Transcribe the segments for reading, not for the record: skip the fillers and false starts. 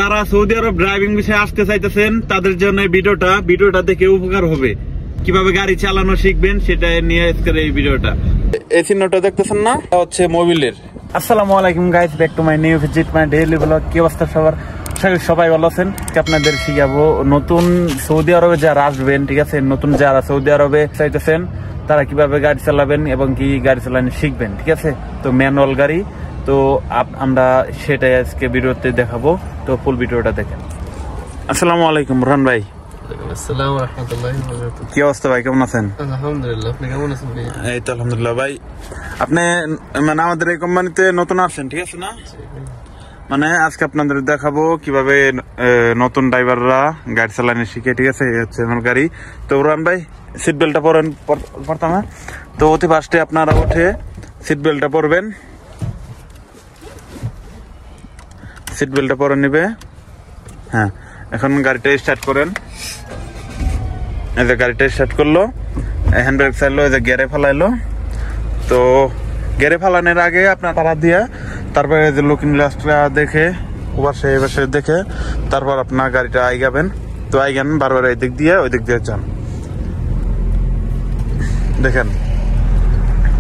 যারা সৌদি আরব ড্রাইভিং বিষয়ে আসতে চাইতেছেন তাদের জন্য ভিডিওটা দেখে উপকার হবে। কিভাবে গাড়ি চালানো শিখবেন সেটা নিয়ে আজকের এই ভিডিওটা। এই চিহ্নটা দেখতেছেন না, হচ্ছে মোবিলের। আসসালামু আলাইকুম guys, back to my new visit my daily blog. কি অবস্থা সবার? সবাই ভালো আছেন? আপনাদের শিখাবো নতুন সৌদি আরবে যারা আসবেন, ঠিক আছে, নতুন যারা সৌদি আরবে চাইতেছেন তারা কিভাবে গাড়ি চালাবেন এবং কি গাড়ি চালানো শিখবেন, ঠিক আছে। তো ম্যানুয়াল গাড়ি, তো আমরা সেটাই আজকে ভিডিওতে দেখাবো। তো ফুল ভিডিওটা দেখেন। আসসালামু আলাইকুম রহমান ভাই। আসসালামু রাহমাতুল্লাহি ওয়া বারাকাতুহু। কি অবস্থা ভাই, কেমন আছেন? আলহামদুলিল্লাহ, আপনি কেমন আছেন ভাই? এই তো আলহামদুলিল্লাহ ভাই। আপনি মানে আমাদের এই কোম্পানিতে নতুন আসছেন, ঠিক আছে না? মানে আজকে আপনাদের দেখাবো কিভাবে নতুন ড্রাইভাররা গাড়ি চালানো শিখে, ঠিক আছে। এই হচ্ছে আমার গাড়ি। তো রহমান ভাই সিট বেল্টটা পরেন প্রথমে। তো অতি ফার্স্টে আপনারা উঠে সিট বেল্টটা পরবেন, সিট বেল্টটা পরে নিবে। হ্যাঁ, এখন গাড়িটা স্টার্ট করেন। এই যে গাড়িটা স্টার্ট করলো, হ্যান্ড ব্রেক চাইলো, এই যে গিয়ারে ফেলাইলো। তো গিয়ারে ফেলানোর আগে আপনার তারা দিয়ে তারপরে যে লুকিং গ্লাসটা দেখে ওপাশে এপাশে দেখে তারপর আপনার গাড়িটা আইগাবেন। তো আইগান বারবার এই দিক দিয়ে ওই দিক দিয়ে যান। দেখেন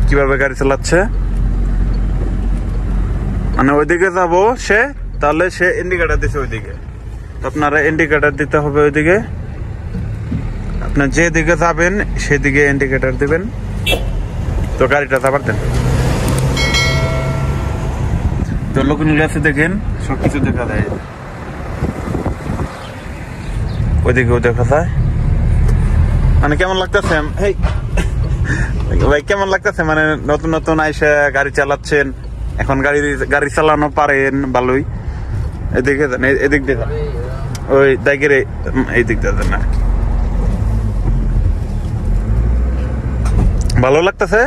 কিভাবে গাড়ি চালাচ্ছে, মানে ওইদিকে যাবো সে, তাহলে সে ইন্ডিকেটার দিচ্ছে ওইদিকে। তো আপনারা ইন্ডিকেটার দিতে হবে ওইদিকে। আপনার যে দিকে যাবেন সেদিকে ইন্ডিকেটার দিবেন। তো গাড়িটা যাবার দেন। তো লুকিং গ্লাসে দেখেন সবকিছু দেখা যায়, ওইদিকেও দেখা যায়। মানে কেমন লাগতেছে ভাই, কেমন লাগতেছে? মানে নতুন নতুন আইসা গাড়ি চালাচ্ছেন, এখন গাড়ি চালানো পারেন ভালোই। এদিকে যান, এদিক দিয়ে যান, ওই দাইগের এই দিক দিয়ে যান। ভালো লাগতেছে?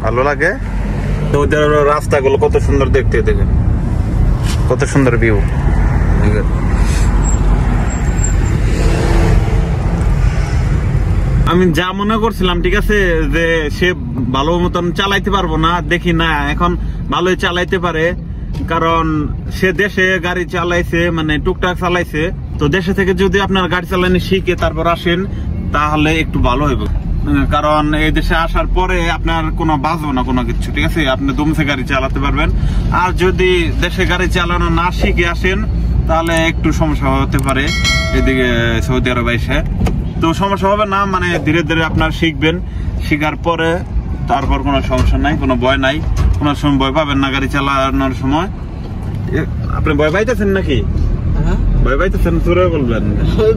ভালো লাগে। তো ওদের রাস্তাগুলো কত সুন্দর দেখতে, দেখেন কত সুন্দর ভিউ। আমি যা মনে করছিলাম, ঠিক আছে, যে সে ভালো মতন চালাইতে পারবো না, দেখি না এখন ভালোই চালাইতে পারে। কারণ সে দেশে গাড়ি চালাইছে, মানে টুকটাক চালাইছে। তো দেশে থেকে যদি আপনার গাড়ি চালানো শিখে তারপর আসেন তাহলে একটু ভালো হবে। কারণ এই দেশে আসার পরে আপনার কোনো বাজবে না কোনো কিছু, ঠিক আছে। আপনি দমসে গাড়ি চালাতে পারবেন। আর যদি দেশে গাড়ি চালানো না শিখে আসেন তাহলে একটু সমস্যা হতে পারে এদিকে সৌদি আরব এসে। তো সমস্যা হবে না, মানে ধীরে ধীরে আপনার শিখবেন। শিখার পরে তারপর কোনো সমস্যা নাই, কোনো ভয় নাই, কোনো সময় ভয় পাবেন না গাড়ি চালানোর সময়। আপনি ভয় পাইতেছেন নাকি? ভয় পাইতেছেন? তোরা বলবেন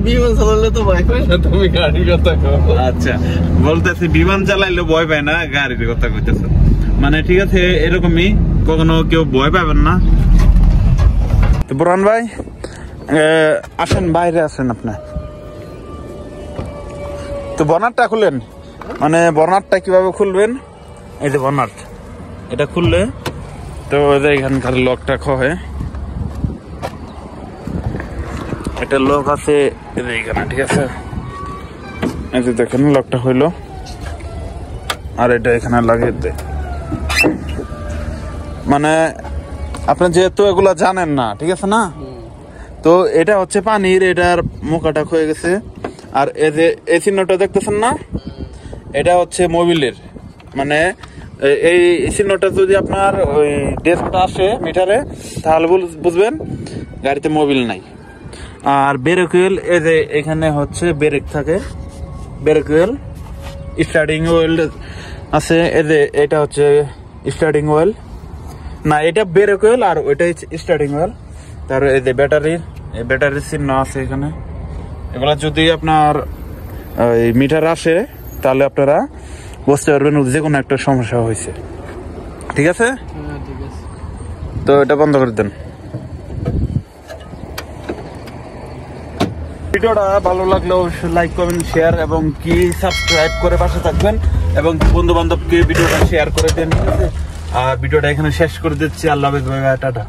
বিমান চালালে তো ভয় পাই না, তুমি গাড়ির কথা কও। আচ্ছা, বলতেছি বিমান চালাইলে ভয় পায় না, গাড়ির কথা কইতেছে। মানে ঠিক আছে, এরকমই কখনো কেউ ভয় পাবেন না। তো বুরহান ভাই আসেন, বাইরে আসেন আপনি। তো বনারটা খুলেন, মানে বনারটা কিভাবে খুলবেন? এই যে বনার, এটা খুললে তো এখানকার লকটা খোয়ে, এটা লক আছে এইখানে, ঠিক আছে। এই যে দেখেন লকটা হইলো, আর এটা এখানে লাগিয়ে দেয়। মানে আপনি যেহেতু এগুলা জানেন না, ঠিক আছে না, তো এটা হচ্ছে পানির, এটার মুখাটা ক্ষয়ে গেছে। আর এই যে এই চিহ্নটা দেখতেছেন না, এটা হচ্ছে মোবিলের। মানে এই চিহ্নটা যদি আপনার ওই ডেস্কটা আসে মিটারে তাহলে বুঝবেন গাড়িতে মোবিল নাই। আর ব্রেক হুইল, এই যে এখানে হচ্ছে ব্রেক থাকে, ব্রেক হুইল, স্টার্টিং হুইল আছে। এই যে এটা হচ্ছে স্টার্টিং হুইল, না এটা ব্রেক হুইল আর ওইটাই স্টার্টিং হুইল। তার এই যে ব্যাটারির চিহ্ন আছে এখানে। এগুলা যদি আপনার মিটার আসে তাহলে আপনারা বুঝতে পারবেন যে কোনো একটা সমস্যা হয়েছে, ঠিক আছে। তো এটা বন্ধ করে দেন। ভিডিওটা ভালো লাগলে অবশ্যই লাইক কমেন্ট শেয়ার এবং কি সাবস্ক্রাইব করে পাশে থাকবেন, এবং বন্ধু বান্ধবকে ভিডিওটা শেয়ার করে দেন, ঠিক আছে। আর ভিডিওটা এখানে শেষ করে দিচ্ছি। আল্লাহ হাফেজ, টাটা।